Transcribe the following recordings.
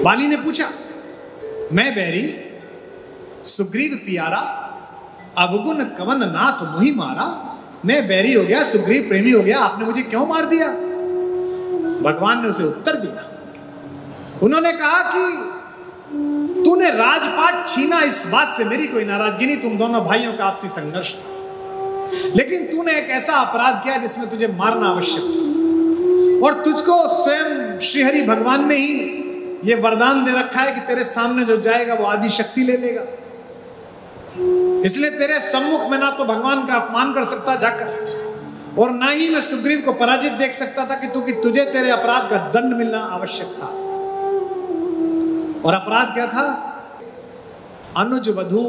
बाली ने पूछा, मैं बैरी सुग्रीव पियारा, अवगुण कवन नाथ मुहि मारा। मैं बैरी हो गया, सुग्रीव प्रेमी हो गया, आपने मुझे क्यों मार दिया? भगवान ने उसे उत्तर दिया। उन्होंने कहा कि तूने राजपाट छीना, इस बात से मेरी कोई नाराजगी नहीं, तुम दोनों भाइयों का आपसी संघर्ष था, लेकिन तूने एक ऐसा अपराध किया जिसमें तुझे मारना आवश्यक था, और तुझको स्वयं श्रीहरि भगवान ने ही ये वरदान दे रखा है कि तेरे सामने जो जाएगा वो आदि शक्ति ले लेगा। इसलिए तेरे सम्मुख में ना तो भगवान का अपमान कर सकता जाकर, और ना ही मैं सुग्रीव को पराजित देख सकता था कि तुझे तेरे अपराध का दंड मिलना आवश्यक था। और अपराध क्या था? अनुज वधू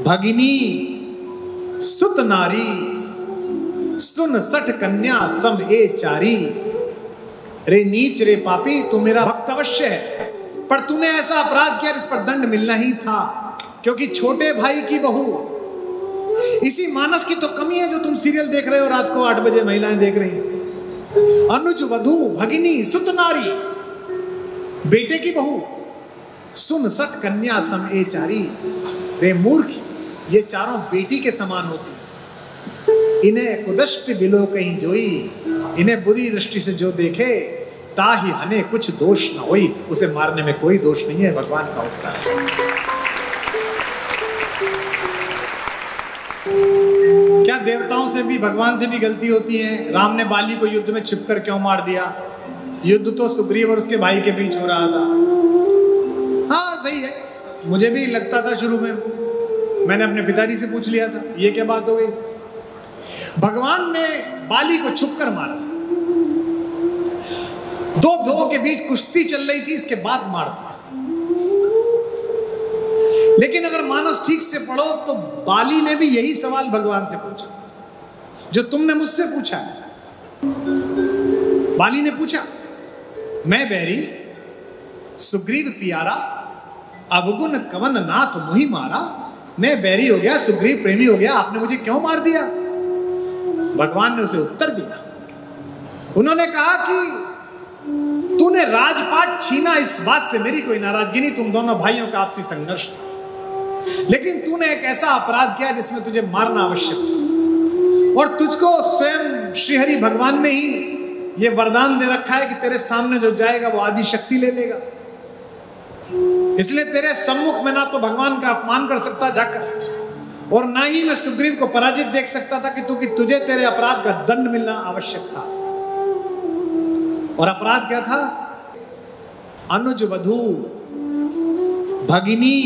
भगिनी सुत नारी, सुन सठ कन्या सम ए चारी। रे नीच रे पापी, तू मेरा भक्त अवश्य है, पर तूने ऐसा अपराध किया जिस पर दंड मिलना ही था, क्योंकि छोटे भाई की बहू, इसी मानस की तो कमी है जो तुम सीरियल देख रहे हो रात को 8 बजे महिलाएं देख रही हैं। अनुज वधू भगिनी सुत नारी, बेटे की बहू, सुन सठ कन्या सम ए चारी। रे मूर्ख, ये चारों बेटी के समान होती हैं। इन्हें कुदृष्टि बिलो कहीं जोई, इन्हें बुरी दृष्टि से जो देखे ताहि हने कुछ दोष न होई। उसे मारने में कोई दोष नहीं है, भगवान का उत्तर है। क्या देवताओं से भी, भगवान से भी गलती होती है? राम ने बाली को युद्ध में छिपकर क्यों मार दिया? युद्ध तो सुग्रीव और उसके भाई के बीच हो रहा था। हाँ सही है, मुझे भी लगता था शुरू में, मैंने अपने पिताजी से पूछ लिया था ये क्या बात हो गई। भगवान ने बाली को छुपकर मारा, दो लोगों के बीच कुश्ती चल रही थी, इसके बाद मार दिया। लेकिन अगर मानस ठीक से पढ़ो तो बाली ने भी यही सवाल भगवान से पूछा जो तुमने मुझसे पूछा है। बाली ने पूछा, मैं बैरी सुग्रीव पियारा, अवगुण कवन नाथ मुहि मारा। मैं बैरी हो गया, सुग्रीव प्रेमी हो गया, आपने मुझे क्यों मार दिया? भगवान ने उसे उत्तर दिया। उन्होंने कहा कि तूने राजपाट छीना, इस बात से मेरी कोई नाराजगी नहीं, तुम दोनों भाइयों का आपसी संघर्ष था, लेकिन तूने एक ऐसा अपराध किया जिसमें तुझे मारना आवश्यक था, और तुझको स्वयं श्रीहरि भगवान ने ही ये वरदान दे रखा है कि तेरे सामने जो जाएगा वो आदि शक्ति ले लेगा। इसलिए तेरे सम्मुख में ना तो भगवान का अपमान कर सकता जाकर, और ना ही मैं सुग्रीव को पराजित देख सकता था कि तुझे तेरे अपराध का दंड मिलना आवश्यक था। और अपराध क्या था? अनुज वधू भगिनी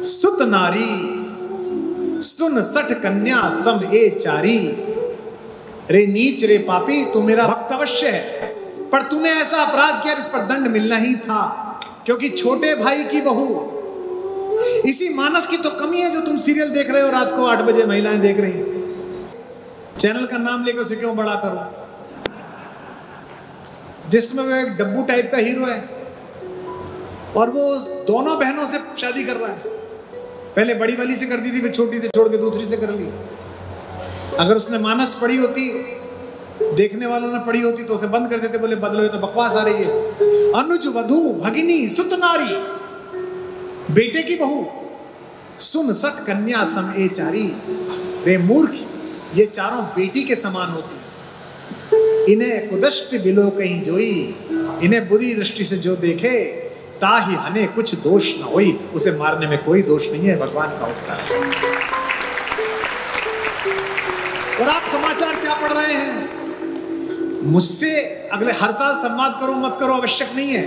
सुत नारी, सुन सठ कन्या सम ए चारी। रे नीच रे पापी, तू मेरा भक्त अवश्य है, पर तूने ऐसा अपराध किया जिस पर दंड मिलना ही था, क्योंकि छोटे भाई की बहू, इसी मानस की तो कमी है जो तुम सीरियल देख रहे हो रात को 8 बजे महिलाएं देख रही हैं। चैनल का नाम लेकर उसे क्यों बड़ा करो, जिसमें वो एक डब्बू टाइप का हीरो है और वो दोनों बहनों से शादी कर रहा है। पहले बड़ी वाली से कर दी थी, फिर छोटी से छोड़ के दूसरी से कर ली। अगर उसने मानस पढ़ी होती, देखने वालों ने पढ़ी होती, तो उसे बंद कर देते, बोले बदलो, तो बकवास आ रही है। अनुज वधू भगिनी सुत नारी, बेटे की बहू, सुन सठ कन्या सम ए चारी। रे मूर्ख, ये चारों बेटी के समान होती हैं। इन्हें कुदृष्टि बिलो कहीं जोई, इन्हें बुरी दृष्टि से जो देखे ताहि हने कुछ दोष न होई। उसे मारने में कोई दोष नहीं है, भगवान का उत्तर है। और आप समाचार क्या पढ़ रहे हैं? मुझसे अगले हर साल संवाद करो मत करो आवश्यक नहीं है।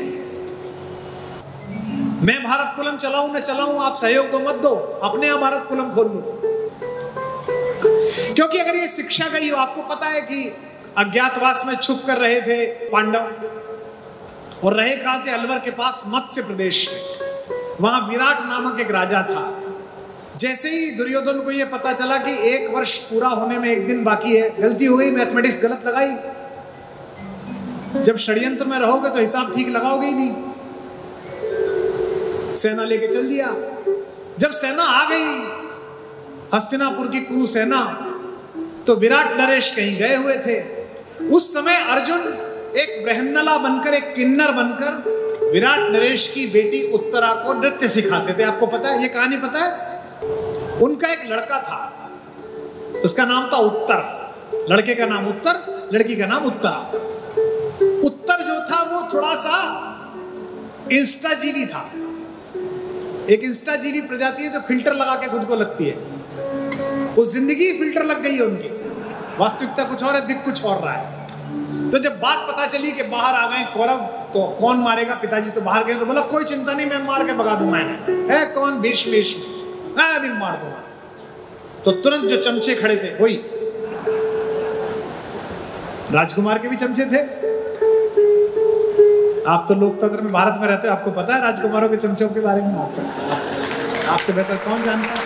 मैं भारत कुलम चलाऊं न चलाऊं, आप सहयोग दो मत दो, अपने यहाँ भारत कुलम खोल लो। क्योंकि अगर ये शिक्षा गई हो, आपको पता है कि अज्ञातवास में छुप कर रहे थे पांडव, और रहे कहां थे? अलवर के पास मत्स्य प्रदेश में। वहां विराट नामक एक राजा था। जैसे ही दुर्योधन को यह पता चला कि 1 वर्ष पूरा होने में 1 दिन बाकी है, गलती हो गई, मैथमेटिक्स गलत लगाई। जब षड्यंत्र में रहोगे तो हिसाब ठीक लगाओगे ही नहीं। सेना लेके चल दिया। जब सेना आ गई, हस्तिनापुर की कुरु सेना, तो विराट नरेश कहीं गए हुए थे। उस समय अर्जुन एक बृहन्नला बनकर, एक किन्नर बनकर विराट नरेश की बेटी उत्तरा को नृत्य सिखाते थे। आपको पता है, ये कहानी पता है? उनका एक लड़का था, उसका नाम था उत्तर। लड़के का नाम उत्तर, लड़की का नाम उत्तरा। उत्तर जो था वो थोड़ा सा इंस्टाजीवी था। एक इंस्टाजीवी प्रजाति है जो फिल्टर लगा के खुद को लगती है। वो जिंदगी फिल्टर लग गई है उनकी, वास्तविकता कुछ और है, दिख कुछ और रहा है। तो जब बात पता चली कि बाहर आ गए कौरव, तो कौन मारेगा, पिताजी तो बाहर गए, तो बोला कोई चिंता नहीं, मैं मार के भगा दूंगा इन्हें। कौन? भीष्म, मैं अभी मार दूंगा। तो तुरंत जो चमचे खड़े थे, वही राजकुमार के भी चमचे थे। आप तो लोकतंत्र में भारत में रहते हो, आपको पता है राजकुमारों के चमचों के बारे में। आपसे बेहतर कौन जानता है?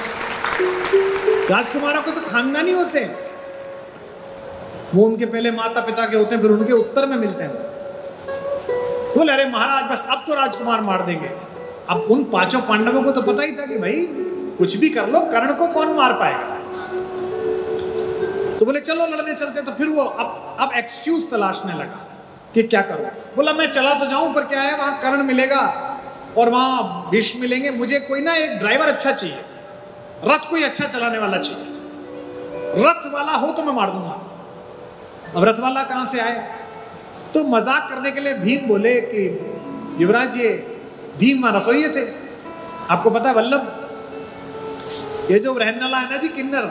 राजकुमारों के तो खानदानी होते हैं, वो उनके पहले माता पिता के होते हैं, फिर उनके उत्तर में मिलते हैं। बोले अरे महाराज बस अब तो राजकुमार मार देंगे। अब उन पांचों पांडवों को तो पता ही था कि भाई कुछ भी कर लो, कर्ण को कौन मार पाएगा। तो बोले चलो लड़ने चलते हैं। तो फिर वो अब एक्सक्यूज तलाशने लगा कि क्या करूं। बोला मैं चला तो जाऊं, पर क्या है वहां कर्ण मिलेगा और वहां भीष्म मिलेंगे, मुझे कोई ना एक ड्राइवर अच्छा चाहिए, रथ कोई अच्छा चलाने वाला चाहिए। रथ वाला हो तो मैं मार दूंगा। अब रथ वाला कहां से आए? तो मजाक करने के लिए भीम बोले कि युवराज ये भीम रसोइये थे, आपको पता है वल्लभ, ये जो बृहन्नला है ना जी, किन्नर,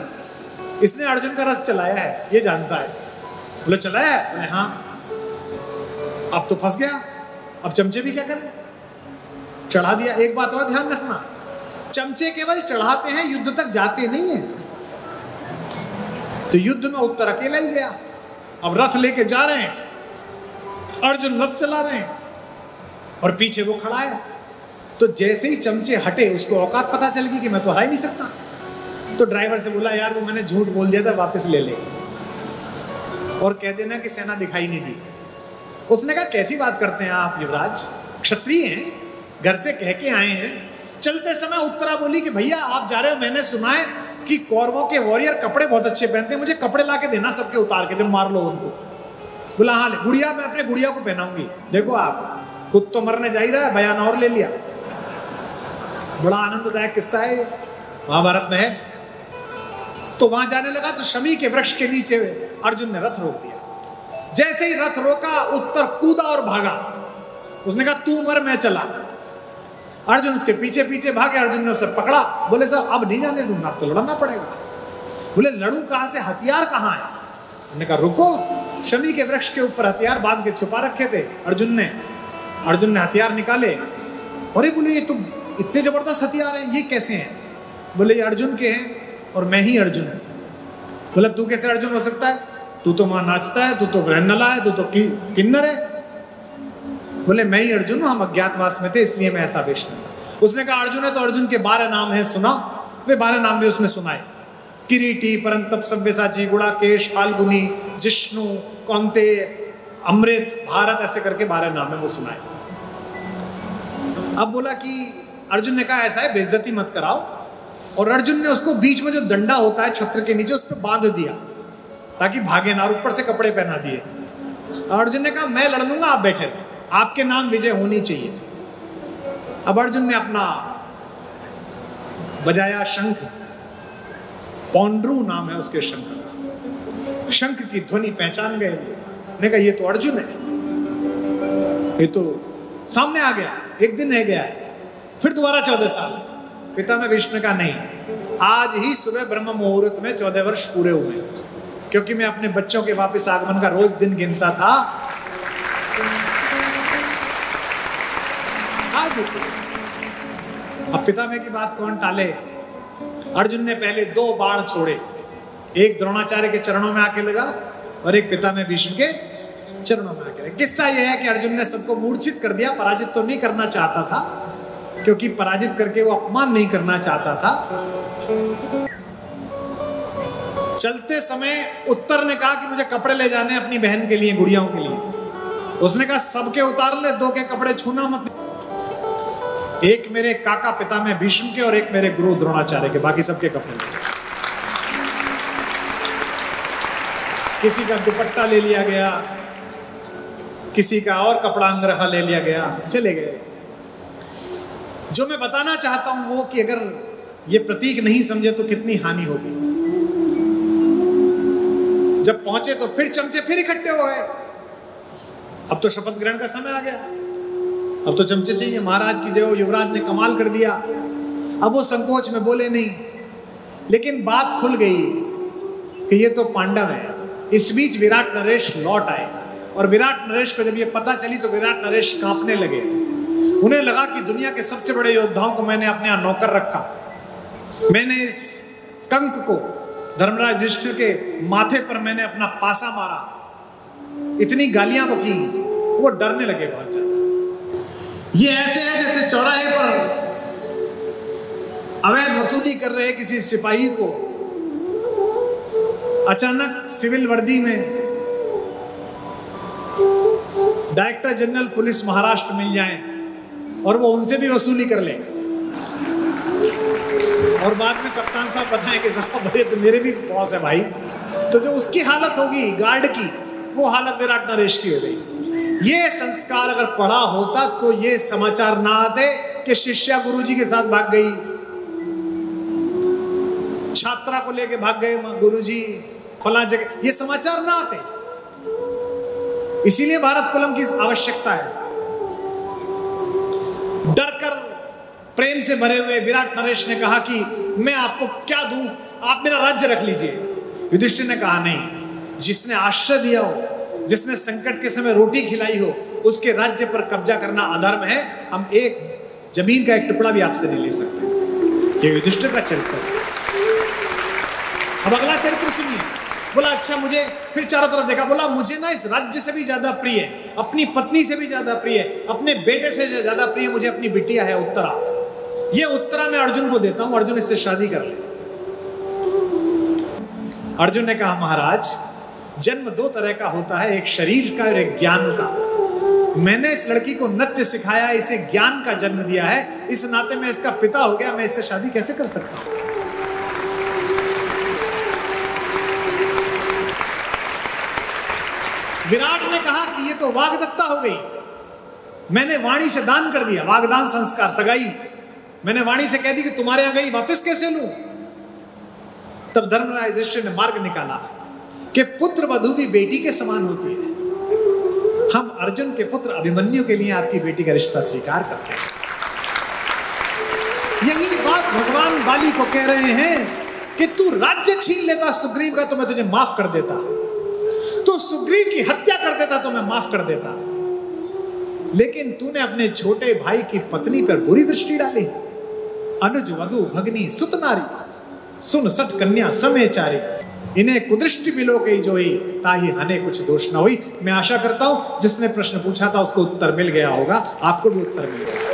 इसने अर्जुन का रथ चलाया है, ये जानता है। बोले चलाया है? बोले हाँ। अब तो फंस गया, अब चमचे भी क्या करें, चढ़ा दिया। एक बात और ध्यान रखना, चमचे केवल चढ़ाते हैं, युद्ध तक जाते नहीं है। तो युद्ध में उत्तर अकेला ही गया। अब रथ लेके जा रहे हैं, अर्जुन रथ चला रहे हैं और पीछे वो खड़ा है। तो जैसे ही चमचे हटे, उसको औकात पता चल गई कि मैं तो हरा ही नहीं सकता। तो ड्राइवर से बोला यार वो मैंने झूठ बोल दिया था, वापस ले ले और कह देना कि सेना दिखाई नहीं दी। उसने कहा कैसी बात करते हैं आप युवराज, क्षत्रिय हैं, घर से कह के आए हैं। चलते समय उत्तरा बोली कि भैया आप जा रहे हो, मैंने सुना है कि कौरवों के वॉरियर कपड़े बहुत अच्छे पहनते हैं, मुझे कपड़े ला के देना सबके उतार के, जब मार लो उनको। बोला हाँ, गुड़िया मैं अपने गुड़िया को पहनाऊंगी। देखो आप खुद तो मरने जा ही रहा है, बयान और ले लिया। बड़ा आनंददायक किस्सा है, महाभारत में है। तो वहां जाने लगा तो शमी के वृक्ष के नीचे अर्जुन ने रथ रोक दिया। जैसे ही रथ रोका, उत्तर कूदा और भागा। उसने कहा तू मर मैं चला। अर्जुन उसके पीछे पीछे भागे, अर्जुन ने उसे पकड़ा। बोले साहब अब नहीं जाने दूंगा, अब तो लड़ना पड़ेगा। बोले लड़ूं कहां से, हथियार कहां है? उन्होंने कहा रुको, शमी के वृक्ष के ऊपर हथियार बांध के छुपा रखे थे अर्जुन ने हथियार निकाले। अरे बोले ये तो इतने जबरदस्त हथियार हैं, ये कैसे हैं? बोले ये अर्जुन के हैं और मैं ही अर्जुन हूं। बोला तू कैसे अर्जुन हो सकता है, तू तो वहां नाचता है, तू तो बृहन्नला है, तू तो किन्नर है। बोले मैं ही अर्जुन हूं, हम अज्ञातवास में थे इसलिए मैं ऐसा वेश में था। उसने कहा अर्जुन है तो अर्जुन के 12 नाम है, सुना? वे 12 नाम भी उसने सुनाए, किरीटी, परंतप, सव्यसाची, गुड़ाकेश, फाल्गुनी, जिष्णु, कौंते, अमृत, भारत, ऐसे करके 12 नाम है वो सुनाए। अब बोला कि अर्जुन ने कहा ऐसा है बेइज्जती मत कराओ, और अर्जुन ने उसको बीच में जो डंडा होता है छत्र के नीचे, उस पर बांध दिया ताकि भागे ना, और ऊपर से कपड़े पहना दिए। अर्जुन ने कहा मैं लड़ लूंगा, आप बैठे रहो, आपके नाम विजय होनी चाहिए। अब अर्जुन ने अपना बजाया शंख, पौंड्रू नाम है उसके शंख का। शंख की ध्वनि पहचान गए, ने कहा ये तो अर्जुन है, ये तो सामने आ गया, एक दिन रह गया है। फिर दोबारा 14 साल। पिता में भीष्म का नहीं, आज ही सुबह ब्रह्म मुहूर्त में 14 वर्ष पूरे हुए, क्योंकि मैं अपने बच्चों के वापस आगमन का रोज दिन गिनता था। आज अब पिता में की बात कौन टाले। अर्जुन ने पहले 2 बाण छोड़े, एक द्रोणाचार्य के चरणों में आके लगा और एक पिता में भीष्म के चरणों में आके लगा। किस्सा यह है कि अर्जुन ने सबको मूर्छित कर दिया, पराजित तो नहीं करना चाहता था, क्योंकि पराजित करके वो अपमान नहीं करना चाहता था। चलते समय उत्तर ने कहा कि मुझे कपड़े ले जाने अपनी बहन के लिए, गुड़ियाओं के लिए। उसने कहा सबके उतार ले, 2 के कपड़े छूना मत, एक मेरे काका पिता में भीष्म के और एक मेरे गुरु द्रोणाचार्य के, बाकी सबके कपड़े ले जाए। किसी का दुपट्टा ले लिया गया, किसी का और कपड़ा अंगरखा ले लिया गया, चले गए। जो मैं बताना चाहता हूं वो कि अगर ये प्रतीक नहीं समझे तो कितनी हानि होगी। जब पहुंचे तो फिर चमचे फिर इकट्ठे हो गए। अब तो शपथ ग्रहण का समय आ गया, अब तो चमचे चाहिए। महाराज की जय हो, युवराज ने कमाल कर दिया। अब वो संकोच में बोले नहीं, लेकिन बात खुल गई कि ये तो पांडव है। इस बीच विराट नरेश लौट आए और विराट नरेश को जब ये पता चली तो विराट नरेश कांपने लगे। उन्हें लगा कि दुनिया के सबसे बड़े योद्धाओं को मैंने अपने यहाँ नौकर रखा, मैंने इस कंक को धर्मराज युधिष्ठिर के माथे पर मैंने अपना पासा मारा, इतनी गालियां बकी, वो डरने लगे बहुत ज्यादा। ये ऐसे है जैसे चौराहे पर अवैध वसूली कर रहे किसी सिपाही को अचानक सिविल वर्दी में डायरेक्टर जनरल पुलिस महाराष्ट्र मिल जाए और वो उनसे भी वसूली कर ले, और बाद में कप्तान साहब बताएं कि साहब भैया तो मेरे भी बॉस है भाई। तो जो उसकी हालत होगी गार्ड की, वो हालत विराट नरेश की हो गई। ये संस्कार अगर पढ़ा होता तो ये समाचार ना आते कि शिष्या गुरुजी के साथ भाग गई, छात्रा को लेके भाग गए गुरुजी फला जगह, ये समाचार ना आते। इसीलिए भारत कुलम की आवश्यकता है। डरकर प्रेम से भरे हुए विराट नरेश ने कहा कि मैं आपको क्या दूं, आप मेरा राज्य रख लीजिए। युधिष्ठिर ने कहा नहीं, जिसने आश्रय दिया हो, जिसने संकट के समय रोटी खिलाई हो, उसके राज्य पर कब्जा करना अधर्म है। हम एक जमीन का एक टुकड़ा भी आपसे नहीं ले सकते। ये युधिष्ठिर का चरित्र है। अब अगला चरित्र सुनिए। बोला अच्छा, मुझे फिर चारों तरफ देखा, बोला मुझे ना इस राज्य से भी ज्यादा प्रिय, अपनी पत्नी से भी ज्यादा प्रिय, अपने बेटे से ज्यादा प्रिय मुझे अपनी बिटिया है उत्तरा। ये उत्तरा मैं अर्जुन को देता हूं, अर्जुन इससे शादी कर ले। अर्जुन ने कहा महाराज, जन्म दो तरह का होता है, एक शरीर का और एक ज्ञान का। मैंने इस लड़की को नृत्य सिखाया, इसे ज्ञान का जन्म दिया है, इस नाते मैं इसका पिता हो गया, मैं इससे शादी कैसे कर सकता हूं। विराट ने कहा कि ये तो वाग्दत्ता हो गई, मैंने वाणी से दान कर दिया, वागदान संस्कार सगाई, मैंने वाणी से कह दी कि तुम्हारे यहां गई वापस कैसे लूं। तब धर्मराज युधिष्ठिर ने मार्ग निकाला कि पुत्र वधू भी बेटी के समान होती है। हम अर्जुन के पुत्र अभिमन्यु के लिए आपकी बेटी का रिश्ता स्वीकार करते हैं। यही बात भगवान बाली को कह रहे हैं कि तू राज्य छीन लेता सुग्रीव का तो मैं तुझे माफ कर देता, तो सुग्रीव की हत्या कर देता तो मैं माफ कर देता, लेकिन तूने अपने छोटे भाई की पत्नी पर बुरी दृष्टि डाली। अनुज वधु भगनी सुत नारी, सुन सठ कन्या समेचारी, इन्हें कुदृष्टि मिलो कई जोई, ताही हने कुछ दोष न हुई। मैं आशा करता हूं जिसने प्रश्न पूछा था उसको उत्तर मिल गया होगा, आपको भी उत्तर मिल गया।